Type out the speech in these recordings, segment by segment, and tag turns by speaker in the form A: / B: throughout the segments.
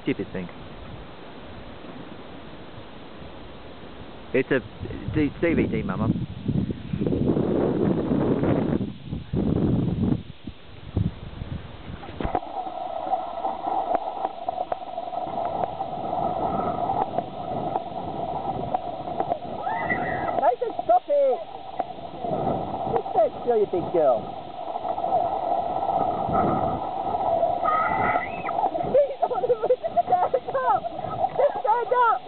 A: stupid thing. It's a DVD, Mama. Nathan, stop it! Just stand still, you big girl. Stand up!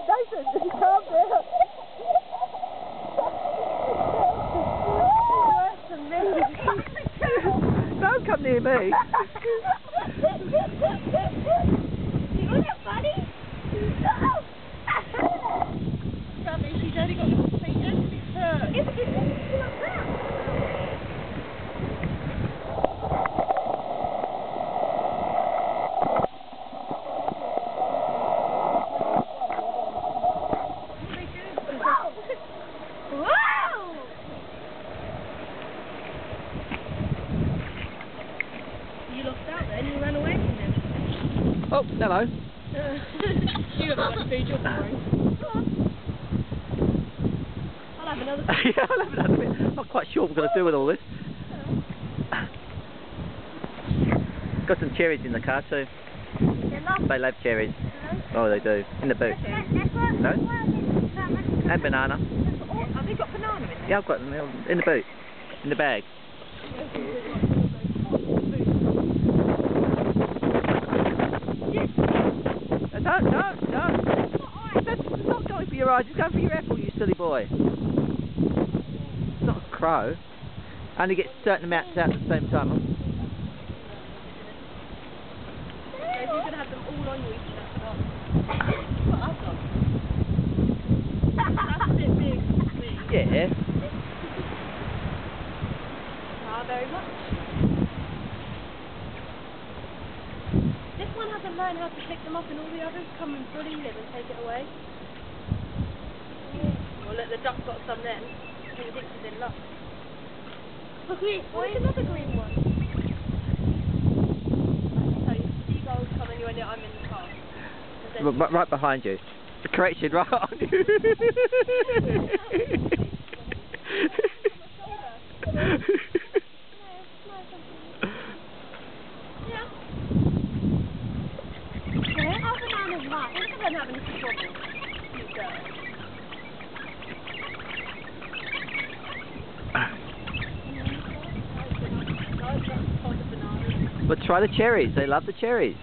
A: Nathan, just calm down. Don't come near me.
B: You want it, buddy? Rubbish, she's only got little feet and it's hurt. It's like that. You lost out then, you ran away from him.
A: Oh, hello.
B: You got much food, you're boring. I'll have another bit.
A: Yeah, I'll have another bit. I'm not quite sure what we're going to do with all this. Got some cherries in the car too. They love cherries. Oh, they do. In the boot. No? And banana.
B: Have they got banana in there?
A: Yeah, I've got them in the boot. In the bag. Don't. That's not going for your eyes, it's going for your apple, you silly boy. It's not a crow. Only gets certain amounts out at the same time.
B: If you're going to have them all on you, you should have them. What I've got. That's a bit big for me.
A: Yeah.
B: Not very much. This one hasn't learned how to pick them up and all the others come and bully him and take it away. Well, look, the duck got some then. He thinks he's in luck. Look, where's another green one? So, seagulls come and I'm in the car.
A: Right behind you. Correction, right on you. But try the cherries, they love the cherries.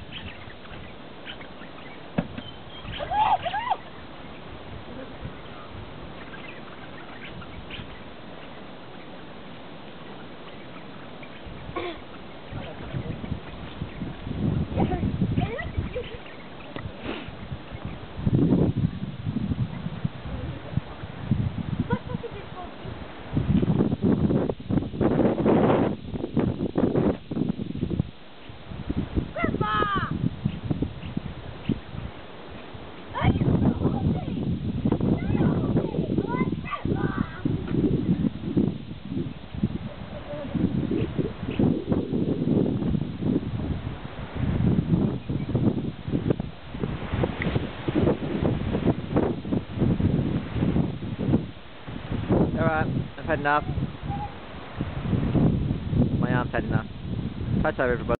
A: Alright, I've had enough. My arm's had enough. Touch over, everybody.